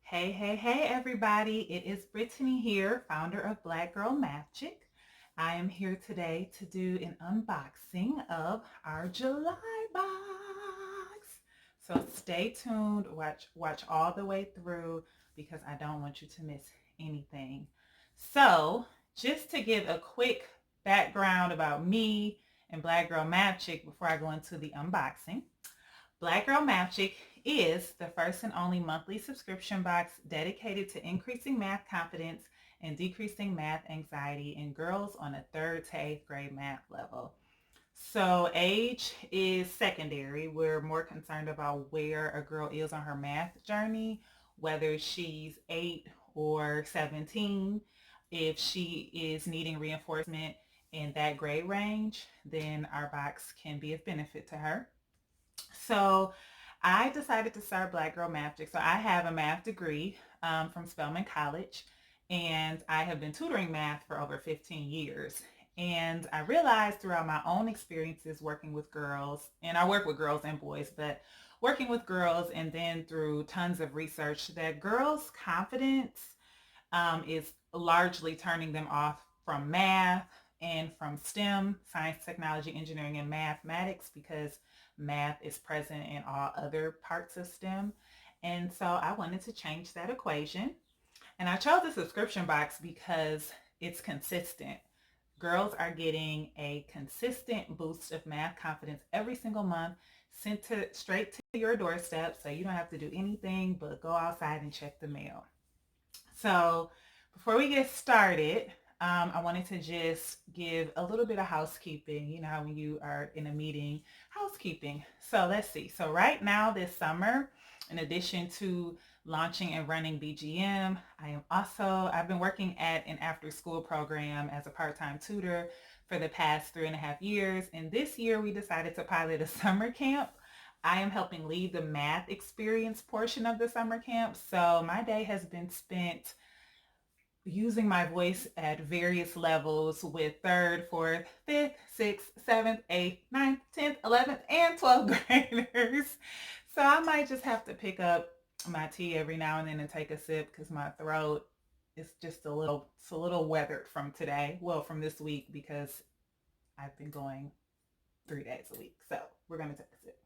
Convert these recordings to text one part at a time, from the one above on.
Hey, everybody. It is Brittany here, founder of Black Girl MATHgic. I am here today to do an unboxing of our July box. So stay tuned, watch all the way through because I don't want you to miss anything. So just to give a quick background about me and Black Girl MATHgic before I go into the unboxing. Black Girl MATHgic is the first and only monthly subscription box dedicated to increasing math confidence and decreasing math anxiety in girls on a 3rd to 8th grade math level. So age is secondary. We're more concerned about where a girl is on her math journey, whether she's 8 or 17. If she is needing reinforcement in that grade range, then our box can be of benefit to her. So I decided to start Black Girl MATHgic. So I have a math degree from Spelman College, and I have been tutoring math for over 15 years. And I realized throughout my own experiences working with girls, and I work with girls and boys, but working with girls and then through tons of research that girls' confidence is largely turning them off from math and from STEM, science, technology, engineering, and mathematics, because math is present in all other parts of STEM. And so I wanted to change that equation. And I chose the subscription box because it's consistent. Girls are getting a consistent boost of math confidence every single month, sent straight to your doorstep, so you don't have to do anything but go outside and check the mail. So before we get started, I wanted to just give a little bit of housekeeping. You know how when you are in a meeting, housekeeping. So let's see. So right now this summer, in addition to launching and running BGM, I've been working at an after school program as a part-time tutor for the past 3.5 years. And this year we decided to pilot a summer camp. I am helping lead the math experience portion of the summer camp. So my day has been spent using my voice at various levels with 3rd, 4th, 5th, 6th, 7th, 8th, 9th, 10th, 11th, and 12th graders. So I might just have to pick up my tea every now and then and take a sip because my throat is just it's a little weathered from today. Well, from this week, because I've been going 3 days a week. So we're going to take a sip.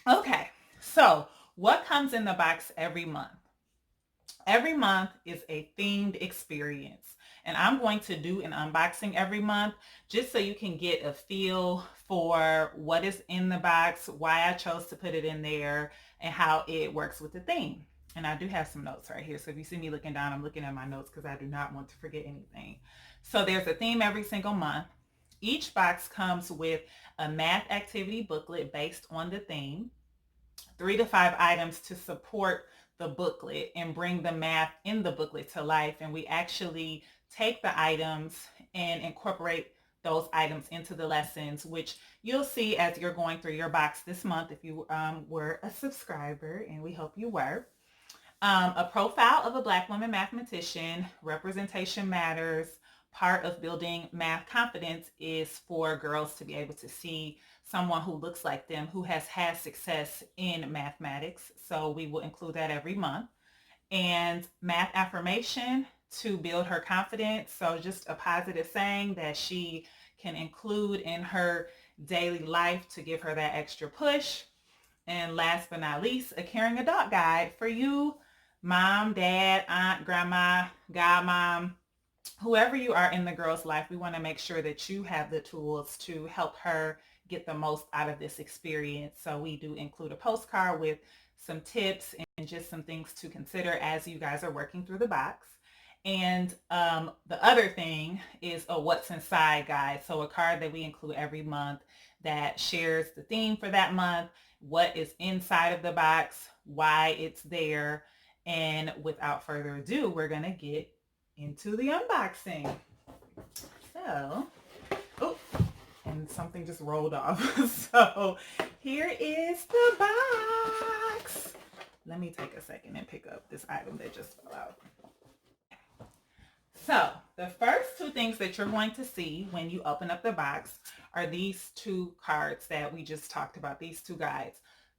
Okay, so what comes in the box every month? Every month is a themed experience, and I'm going to do an unboxing every month just so you can get a feel for what is in the box, why I chose to put it in there, and how it works with the theme. And I do have some notes right here, so if you see me looking down, I'm looking at my notes because I do not want to forget anything. So there's a theme every single month. Each box comes with a math activity booklet based on the theme, 3 to 5 items to support the booklet and bring the math in the booklet to life. And we actually take the items and incorporate those items into the lessons, which you'll see as you're going through your box this month if you were a subscriber, and we hope you were. A profile of a Black woman mathematician. Representation matters. Part of building math confidence is for girls to be able to see someone who looks like them, who has had success in mathematics. So we will include that every month. And math affirmation to build her confidence. So just a positive saying that she can include in her daily life to give her that extra push. And last but not least, a caring adult guide for you, mom, dad, aunt, grandma, godmom, whoever you are in the girl's life. We want to make sure that you have the tools to help her get the most out of this experience. So we do include a postcard with some tips and just some things to consider as you guys are working through the box. And the other thing is a what's inside guide. So a card that we include every month that shares the theme for that month, what is inside of the box, why it's there. And without further ado, we're going to get into the unboxing. So, oh, and something just rolled off. So here is the box. Let me take a second and pick up this item that just fell out. So the first 2 things that you're going to see when you open up the box are these 2 cards that we just talked about, these 2 guides.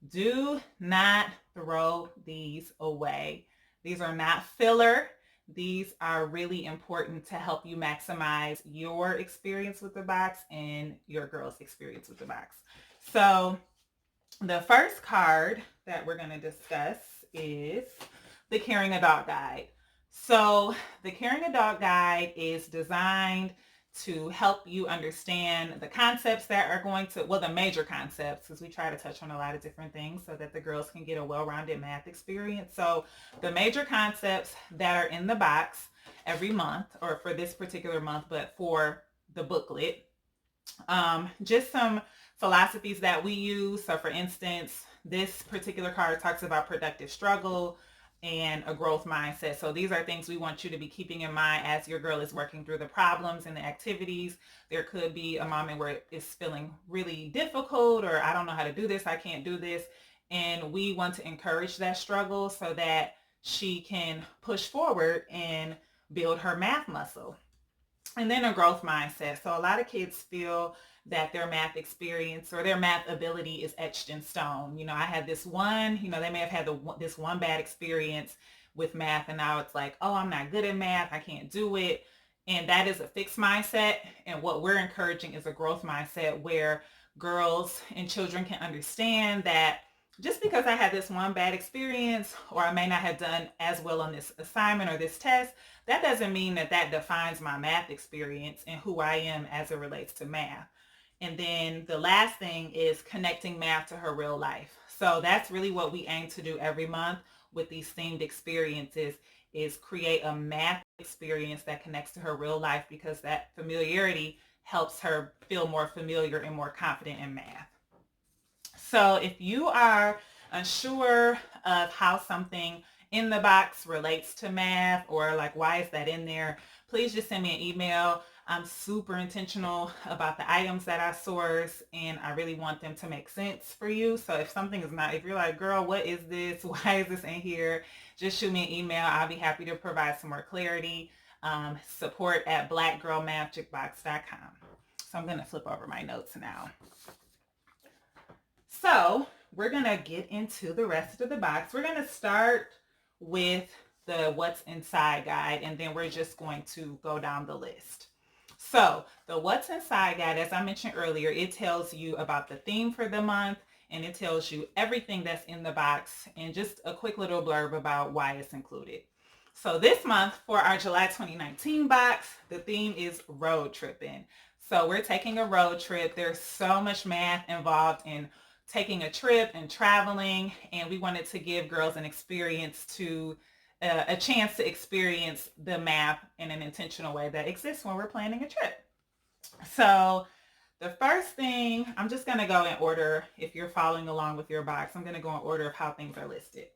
Do not throw these away. These are not filler. These are really important to help you maximize your experience with the box and your girl's experience with the box. So the first card that we're going to discuss is the Caring Adult Guide. So the Caring Adult Guide is designed to help you understand the concepts that are going to, well, the major concepts, because we try to touch on a lot of different things so that the girls can get a well-rounded math experience. So the major concepts that are in the box every month, or for this particular month, but for the booklet, just some philosophies that we use. So for instance, this particular card talks about productive struggle and a growth mindset. So these are things we want you to be keeping in mind as your girl is working through the problems and the activities. There could be a moment where it's feeling really difficult, or I don't know how to do this, I can't do this. And we want to encourage that struggle so that she can push forward and build her math muscle. And then a growth mindset. So a lot of kids feel that their math experience or their math ability is etched in stone. You know, I had this one, you know, they may have had this one bad experience with math, and now it's like, oh, I'm not good at math, I can't do it. And that is a fixed mindset. And what we're encouraging is a growth mindset where girls and children can understand that just because I had this one bad experience, or I may not have done as well on this assignment or this test, that doesn't mean that that defines my math experience and who I am as it relates to math. And then the last thing is connecting math to her real life. So that's really what we aim to do every month with these themed experiences, is create a math experience that connects to her real life, because that familiarity helps her feel more familiar and more confident in math. So if you are unsure of how something in the box relates to math, or like, why is that in there, please just send me an email. I'm super intentional about the items that I source, and I really want them to make sense for you. So if something is not, if you're like, girl, what is this? Why is this in here? Just shoot me an email. I'll be happy to provide some more clarity. Support at blackgirlmathgicbox.com. So I'm going to flip over my notes now. So we're going to get into the rest of the box. We're going to start with the What's Inside guide, and then we're just going to go down the list. So the What's Inside guide, as I mentioned earlier, it tells you about the theme for the month, and it tells you everything that's in the box, and just a quick little blurb about why it's included. So this month for our July 2019 box, the theme is road tripping. So we're taking a road trip. There's so much math involved in taking a trip and traveling, and we wanted to give girls an experience to a chance to experience the math in an intentional way that exists when we're planning a trip. So the first thing, I'm just going to go in order. If you're following along with your box, I'm going to go in order of how things are listed.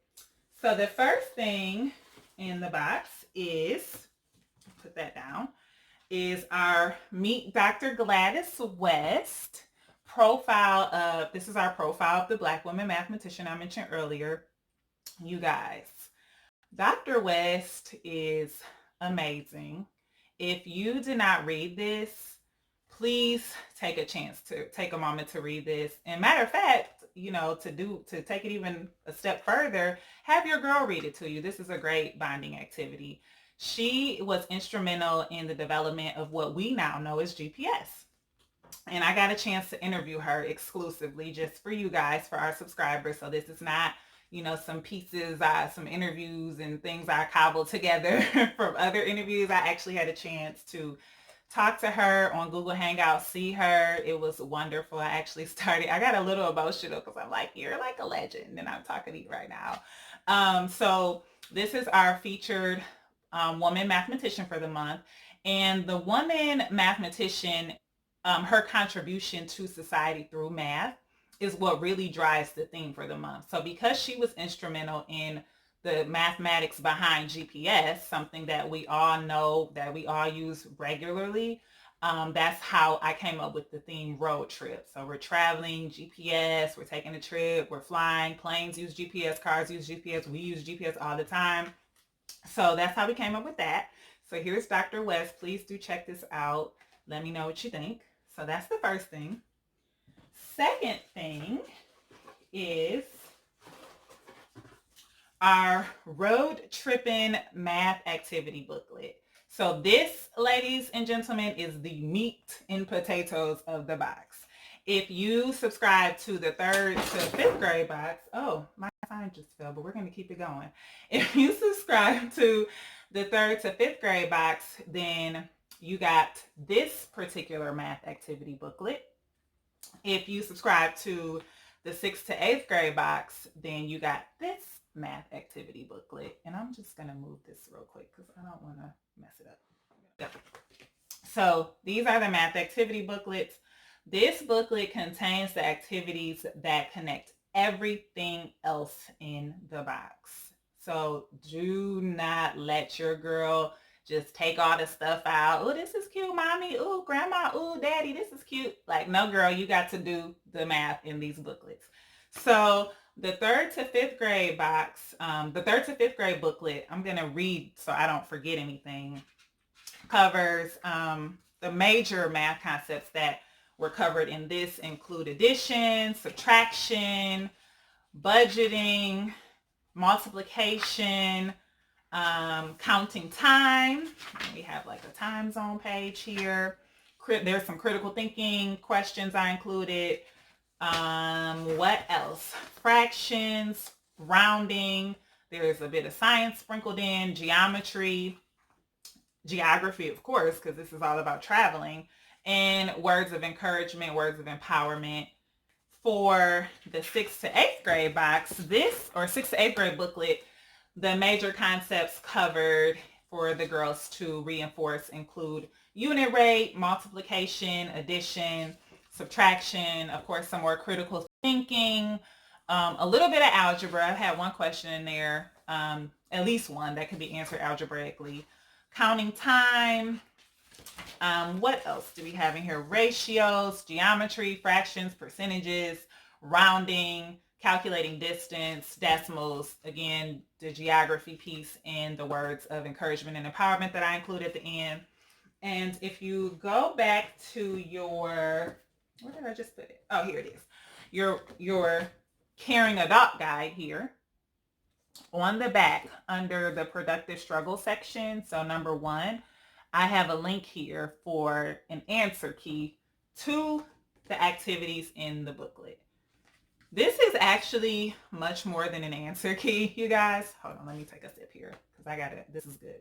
So the first thing in the box is, put that down, is our Meet Dr. Gladys West profile of, this is our profile of the Black woman mathematician I mentioned earlier. You guys, Dr. West is amazing. If you did not read this, please take a chance to take a moment to read this. And matter of fact, you know, to take it even a step further, have your girl read it to you. This is a great bonding activity. She was instrumental in the development of what we now know as GPS. And I got a chance to interview her exclusively just for you guys, for our subscribers. So this is not, you know, some pieces, some interviews and things I cobbled together from other interviews. I actually had a chance to talk to her on Google Hangouts, see her. It was wonderful. I got a little emotional because I'm like, you're like a legend, and I'm talking to you right now. So this is our featured woman mathematician for the month. And the woman mathematician, her contribution to society through math is what really drives the theme for the month. So because she was instrumental in the mathematics behind GPS, something that we all know, that we all use regularly, that's how I came up with the theme road trip. So we're traveling, GPS, we're taking a trip, we're flying, planes use GPS, cars use GPS, we use GPS all the time. So that's how we came up with that. So here's Dr. West. Please do check this out. Let me know what you think. So that's the first thing. Second thing is our Road Trippin' Math Activity Booklet. So this, ladies and gentlemen, is the meat and potatoes of the box. If you subscribe to the 3rd to 5th grade box, oh, my sign just fell, but we're going to keep it going. If you subscribe to the 3rd to 5th grade box, then you got this particular math activity booklet. If you subscribe to the 6th to 8th grade box, then you got this math activity booklet. And I'm just going to move this real quick because I don't want to mess it up. Yep. So these are the math activity booklets. This booklet contains the activities that connect everything else in the box. So do not let your girl just take all the stuff out. Oh, this is cute, mommy. Oh, grandma. Oh, daddy, this is cute. Like, no, girl, you got to do the math in these booklets. So the 3rd to 5th grade box, the 3rd to 5th grade booklet, I'm going to read so I don't forget anything, covers the major math concepts that were covered in this include addition, subtraction, budgeting, multiplication, counting time. We have like a time zone page here. There's some critical thinking questions I included. What else? Fractions, rounding. There's a bit of science sprinkled in, geometry, geography, of course, because this is all about traveling, and words of encouragement, words of empowerment. For the 6th to 8th grade box, this, or 6th to 8th grade booklet, the major concepts covered for the girls to reinforce include unit rate, multiplication, addition, subtraction, of course, some more critical thinking, a little bit of algebra. I've had one question in there, at least one that could be answered algebraically. Counting time. What else do we have in here? Ratios, geometry, fractions, percentages, rounding, calculating distance, decimals, again, the geography piece, and the words of encouragement and empowerment that I include at the end. And if you go back to your, where did I just put it? Oh, here it is. Your Caring Adult Guide here. On the back, under the productive struggle section, so number 1, I have a link here for an answer key to the activities in the booklet. This is actually much more than an answer key, you guys. Hold on, let me take a sip here because this is good.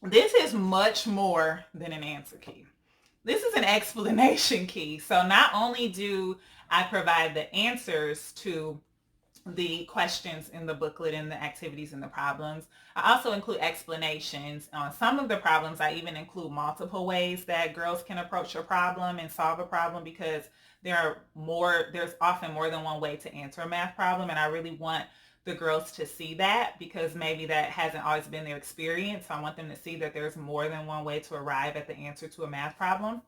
This is much more than an answer key. This is an explanation key. So not only do I provide the answers to the questions in the booklet and the activities and the problems, I also include explanations. On some of the problems, I even include multiple ways that girls can approach a problem and solve a problem, because there's often more than one way to answer a math problem, and I really want the girls to see that, because maybe that hasn't always been their experience. So I want them to see that there's more than one way to arrive at the answer to a math problem.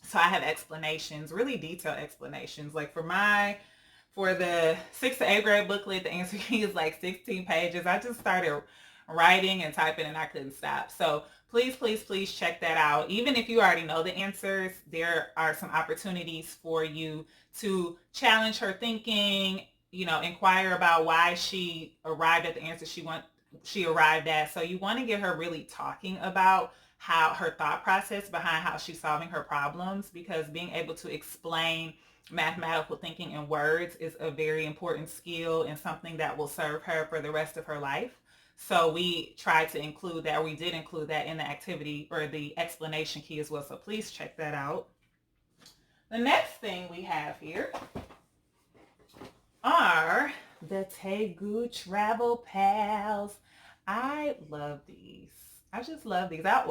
So I have explanations, really detailed explanations. Like for the 6th to 8th grade booklet, the answer key is like 16 pages. I just started writing and typing and I couldn't stop. So please, please, please check that out. Even if you already know the answers, there are some opportunities for you to challenge her thinking, inquire about why she arrived at the answer she arrived at. So you want to get her really talking about how her thought process behind how she's solving her problems, because being able to explain mathematical thinking in words is a very important skill and something that will serve her for the rest of her life. So we tried to include that, or we did include that in the activity or the explanation key as well. So please check that out. The next thing we have here are the Tegu Travel Pals. I love these. I just love these. I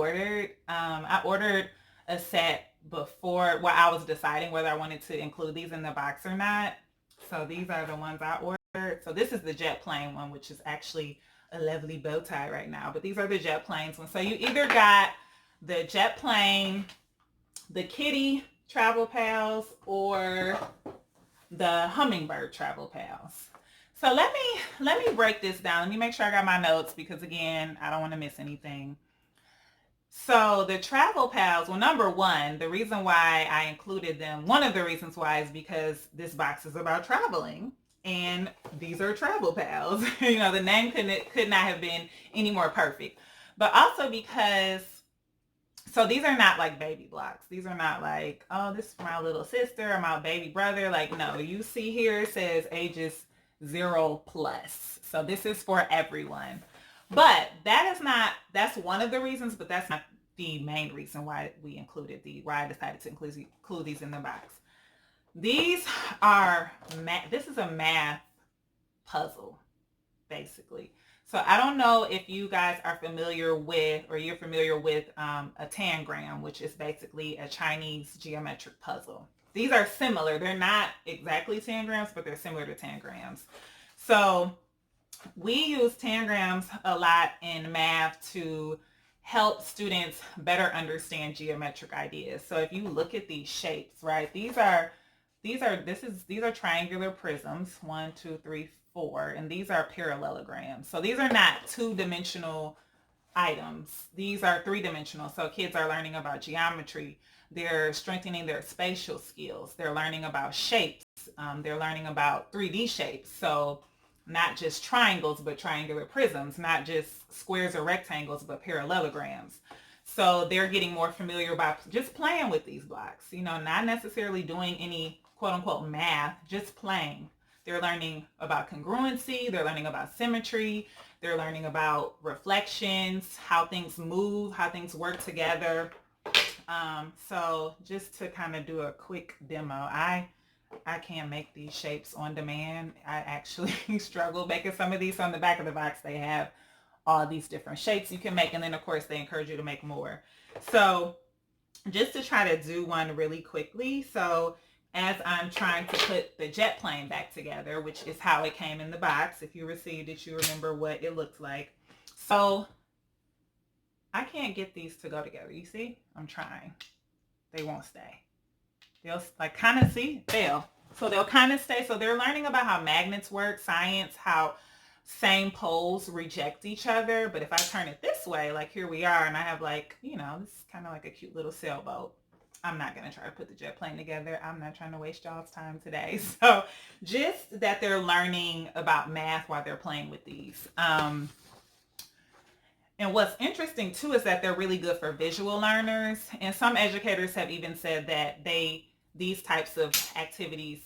ordered a set before, I was deciding whether I wanted to include these in the box or not. So these are the ones I ordered. So this is the jet plane one, which is actually a lovely bow tie right now. But these are the jet planes ones. So you either got the jet plane, the kitty travel pals, or the hummingbird travel pals. So let me break this down. Let me make sure I got my notes, because again, I don't want to miss anything. So the travel pals, well, number one, the reason why I included them, one of the reasons why is because this box is about traveling and these are travel pals. The name could not have been any more perfect. But also because, so these are not like baby blocks. These are not like, oh, this is my little sister or my baby brother. Like, no, you see here it says ages 0+. So this is for everyone. But that's one of the reasons, but that's not the main reason why why I decided to include these in the box. These are, this is a math puzzle, basically. So I don't know if you guys are familiar with, or you're familiar with a tangram, which is basically a Chinese geometric puzzle. These are similar. They're not exactly tangrams, but they're similar to tangrams. So we use tangrams a lot in math to help students better understand geometric ideas. So if you look at these shapes, right, these are triangular prisms, 1, 2, 3, 4, and these are parallelograms. So these are not two-dimensional items. These are three-dimensional. So kids are learning about geometry. They're strengthening their spatial skills. They're learning about shapes. They're learning about 3D shapes. So not just triangles, but triangular prisms, not just squares or rectangles, but parallelograms. So they're getting more familiar about just playing with these blocks, not necessarily doing any quote unquote math, just playing. They're learning about congruency. They're learning about symmetry. They're learning about reflections, how things move, how things work together. So just to kind of do a quick demo, I can't make these shapes on demand. I actually struggle making some of these. On the back of the box, they have all these different shapes you can make. And then, of course, they encourage you to make more. So just to try to do one really quickly. So as I'm trying to put the jet plane back together, which is how it came in the box. If you received it, you remember what it looked like. So I can't get these to go together. You see? I'm trying. They won't stay. They'll kind of fail. So they'll kind of stay. So they're learning about how magnets work, science, how same poles reject each other. But if I turn it this way, like here we are, and I have this is kind of like a cute little sailboat. I'm not going to try to put the jet plane together. I'm not trying to waste y'all's time today. So just that they're learning about math while they're playing with these. And what's interesting too is that they're really good for visual learners. And some educators have even said that these types of activities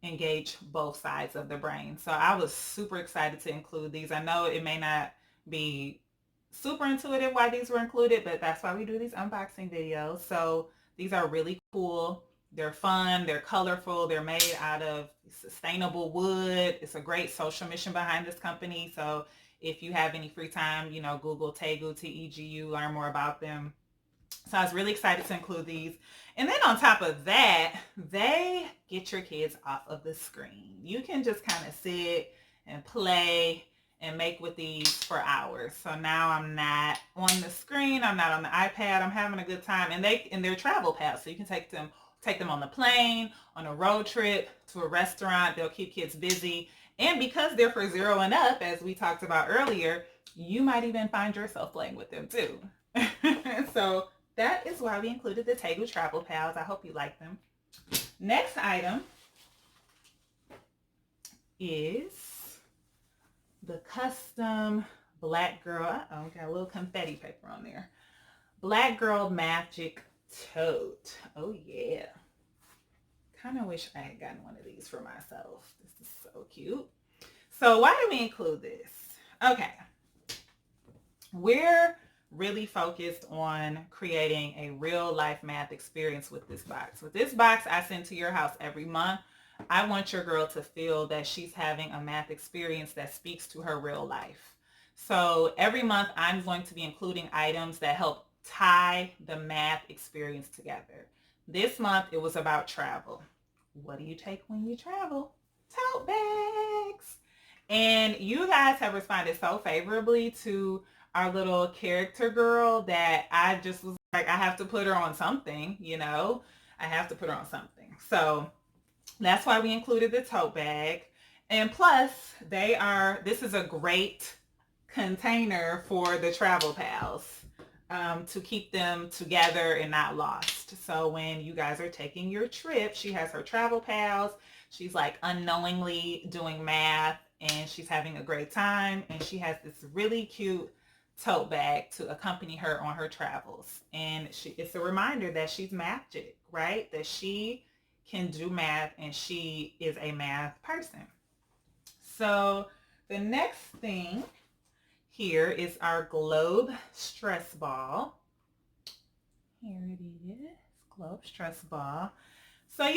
engage both sides of the brain. So I was super excited to include these. I know it may not be super intuitive why these were included, but that's why we do these unboxing videos. So these are really cool. They're fun. They're colorful. They're made out of sustainable wood. It's a great social mission behind this company. So if you have any free time, Google Tegu, T-E-G-U, learn more about them. So I was really excited to include these. And then on top of that, they get your kids off of the screen. You can just kind of sit and play and make with these for hours. So now I'm not on the screen. I'm not on the iPad. I'm having a good time. And they're travel pals. So you can take them on the plane, on a road trip, to a restaurant. They'll keep kids busy. And because they're for 0 and up, as we talked about earlier, you might even find yourself playing with them too. So that is why we included the Tegu Travel Pals. I hope you like them. Next item is the custom Black Girl. Oh, got a little confetti paper on there. Black Girl MATHgic Tote. Oh yeah. Kind of wish I had gotten one of these for myself. This is so cute. So why do we include this? Okay. We're really focused on creating a real life math experience with this box. With this box I send to your house every month, I want your girl to feel that she's having a math experience that speaks to her real life. So every month I'm going to be including items that help tie the math experience together. This month it was about travel. What do you take when you travel? Tote bags. And you guys have responded so favorably to our little character girl that I just was like, I have to put her on something, I have to put her on something. So that's why we included the tote bag. And plus this is a great container for the travel pals. to keep them together and not lost. So when you guys are taking your trip, she has her travel pals. She's like unknowingly doing math and she's having a great time. And she has this really cute tote bag to accompany her on her travels. And it's a reminder that she's MATHgic, right? That she can do math and she is a math person. So the next thing here is our globe stress ball. Here it is, globe stress ball. So,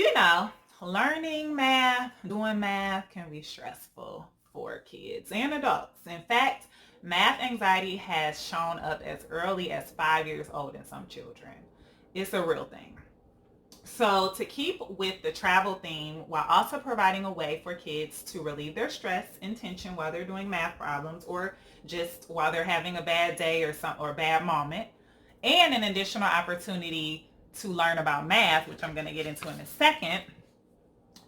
learning math, doing math can be stressful for kids and adults. In fact, math anxiety has shown up as early as 5 years old in some children. It's a real thing. So to keep with the travel theme while also providing a way for kids to relieve their stress and tension while they're doing math problems or just while they're having a bad day or a bad moment, and an additional opportunity to learn about math, which I'm going to get into in a second,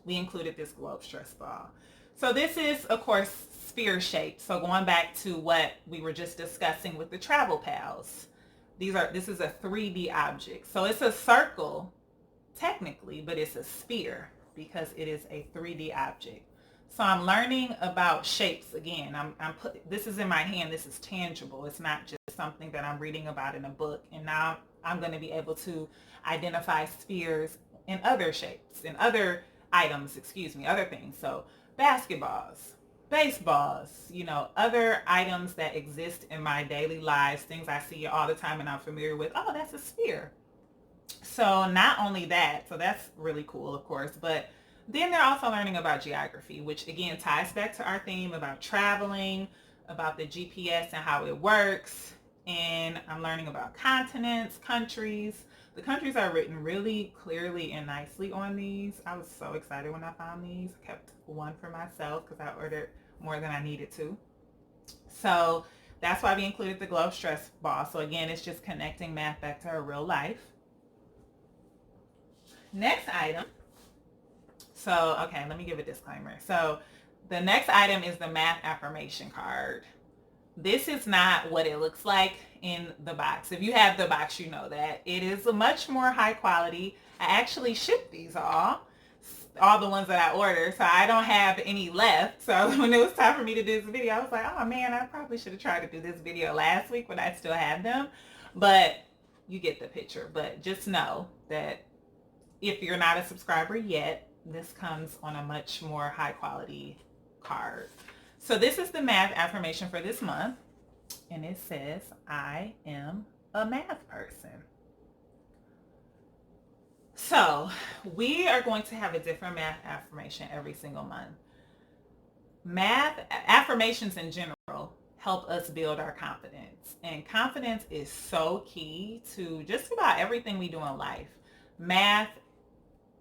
we included this globe stress ball. So this is, of course, sphere shaped. So going back to what we were just discussing with the travel pals, this is a 3D object. So it's a circle technically, but it's a sphere because it is a 3D object. So I'm learning about shapes again. This is in my hand. This is tangible. It's not just something that I'm reading about in a book. And now I'm going to be able to identify spheres in other shapes, in other items, other things. So basketballs, baseballs, other items that exist in my daily lives, things I see all the time and I'm familiar with. Oh, that's a sphere. So not only that, so that's really cool, of course, but then they're also learning about geography, which again ties back to our theme about traveling, about the GPS and how it works. And I'm learning about continents, countries. The countries are written really clearly and nicely on these. I was so excited when I found these. I kept one for myself because I ordered more than I needed to. So that's why we included the globe stress ball. So again, it's just connecting math back to our real life. Next item. So, okay, let me give a disclaimer. So the next item is the math affirmation card. This is not what it looks like in the box. If you have the box, you know that. It is a much more high quality. I actually shipped these all the ones that I ordered, so I don't have any left. So when it was time for me to do this video, I was like, oh man, I probably should have tried to do this video last week when I still had them. But you get the picture. But just know that if you're not a subscriber yet, this comes on a much more high quality card. So this is the math affirmation for this month. And it says, I am a math person. So we are going to have a different math affirmation every single month. Math affirmations in general help us build our confidence. And confidence is so key to just about everything we do in life. Math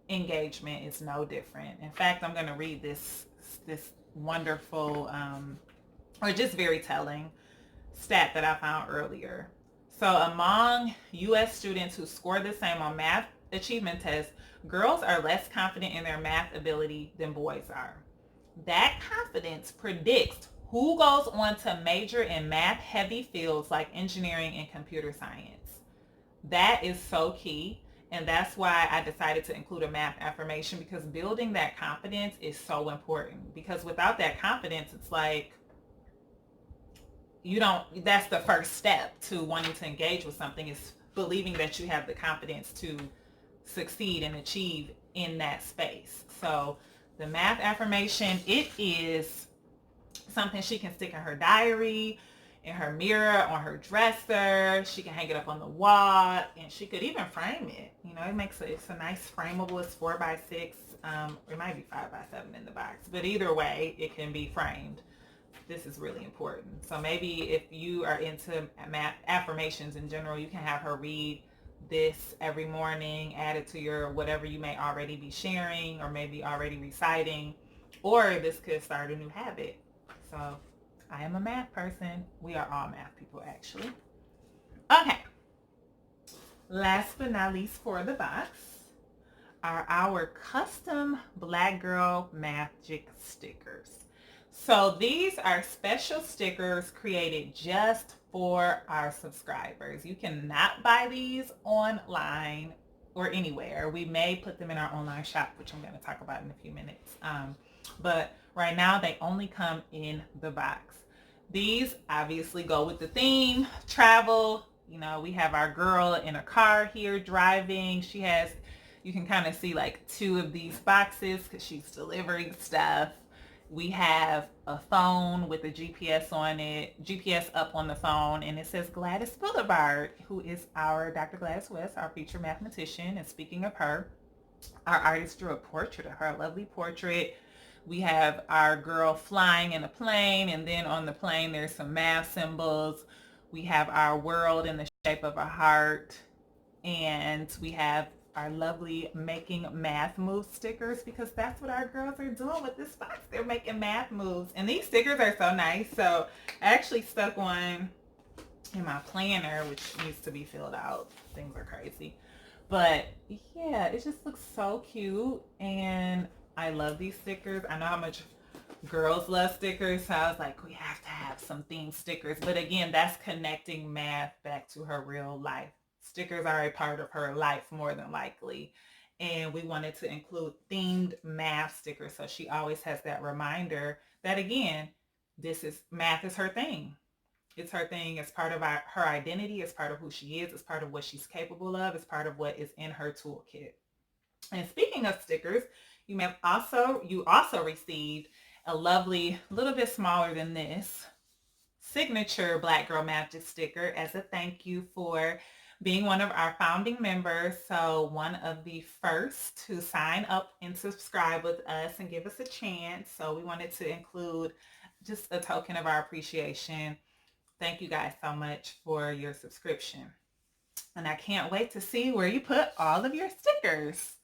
engagement is no different. In fact, I'm going to read this wonderful or just very telling stat that I found earlier. So among U.S. students who score the same on math achievement tests, girls are less confident in their math ability than boys are. That confidence predicts who goes on to major in math heavy fields like engineering and computer science. That is so key. And that's why I decided to include a math affirmation, because building that confidence is so important. Because without that confidence, it's like that's the first step to wanting to engage with something, is believing that you have the confidence to succeed and achieve in that space. So the math affirmation, it is something she can stick in her diary, in her mirror, on her dresser. She can hang it up on the wall, and she could even frame it. It's a nice frameable. It's 4x6. It might be 5x7 in the box, but either way, it can be framed. This is really important. So maybe if you are into math affirmations in general, you can have her read this every morning, add it to your whatever you may already be sharing or maybe already reciting, or this could start a new habit. So I am a math person. We are all math people, actually. Okay. Last but not least for the box are our custom Black Girl MATHgic stickers. So these are special stickers created just for our subscribers. You cannot buy these online or anywhere. We may put them in our online shop, which I'm going to talk about in a few minutes. But right now they only come in the box. These obviously go with the theme, travel. You know, we have our girl in a car here driving. She has, you can kind of see like two of these boxes because she's delivering stuff. We have a phone with a GPS on it, GPS up on the phone, and it says Gladys Boulevard, who is our Dr. Gladys West, our featured mathematician. And speaking of her, our artist drew a portrait of her, a lovely portrait. We have our girl flying in a plane, and then on the plane there's some math symbols. We have our world in the shape of a heart, and we have our lovely making math moves stickers, because that's what our girls are doing with this box. They're making math moves, and these stickers are so nice. So I actually stuck one in my planner, which needs to be filled out. Things are crazy, but yeah, it just looks so cute, and I love these stickers. I know how much girls love stickers, so I was like, we have to have some themed stickers. But again, that's connecting math back to her real life. Stickers are a part of her life more than likely, and we wanted to include themed math stickers so she always has that reminder that, again, this is math is her thing. It's her thing. It's part of her identity. It's part of who she is. It's part of what she's capable of. It's part of what is in her toolkit. And speaking of stickers, you also received a lovely, little bit smaller than this, signature Black Girl Magic sticker as a thank you for being one of our founding members. So one of the first to sign up and subscribe with us and give us a chance. So we wanted to include just a token of our appreciation. Thank you guys so much for your subscription. And I can't wait to see where you put all of your stickers.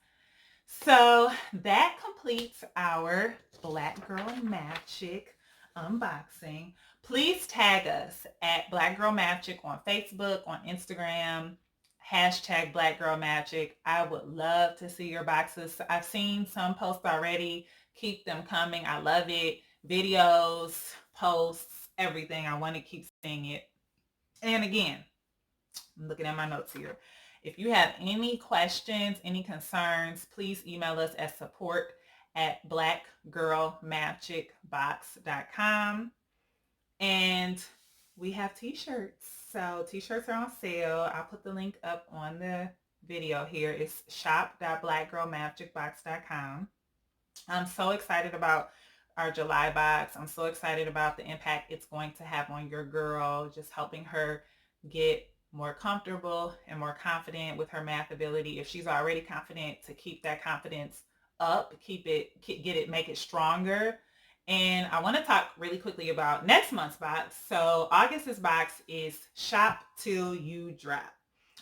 So that completes our Black Girl Magic unboxing. Please tag us at Black Girl Magic on Facebook, on Instagram, hashtag Black Girl Magic. I would love to see your boxes. I've seen some posts already. Keep them coming. I love it. Videos, posts, everything. I want to keep seeing it. And again, I'm looking at my notes here. If you have any questions, any concerns, please email us at support@blackgirlmagicbox.com. And we have t-shirts. So t-shirts are on sale. I'll put the link up on the video here. It's shop.blackgirlmagicbox.com. I'm so excited about our July box. I'm so excited about the impact it's going to have on your girl, just helping her get more comfortable and more confident with her math ability. If she's already confident, to keep that confidence up, make it stronger. And I want to talk really quickly about next month's box. So August's box is Shop Till You Drop.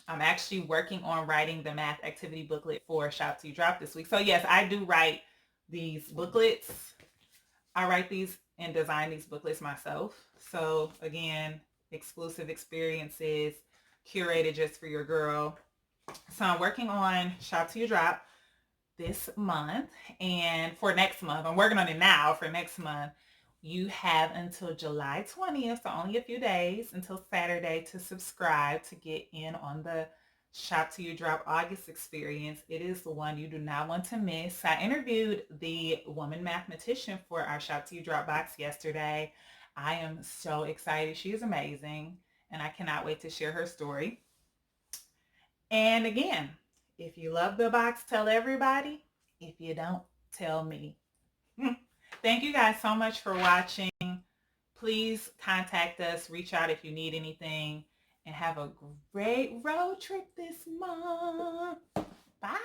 I'm actually working on writing the math activity booklet for Shop Till You Drop this week. So yes, I do write these booklets. I write these and design these booklets myself. So again, exclusive experiences curated just for your girl. So I'm working on Shop Till You Drop this month, and for next month, I'm working on it now. For next month, you have until July 20th, so only a few days until Saturday, to subscribe to get in on the Shop Till You Drop August experience. It is the one you do not want to miss. I interviewed the woman mathematician for our Shop Till You Drop box yesterday. I am so excited. She is amazing, and I cannot wait to share her story. And again, if you love the box, tell everybody. If you don't, tell me. Thank you guys so much for watching. Please contact us, reach out if you need anything, and have a great road trip this month. Bye.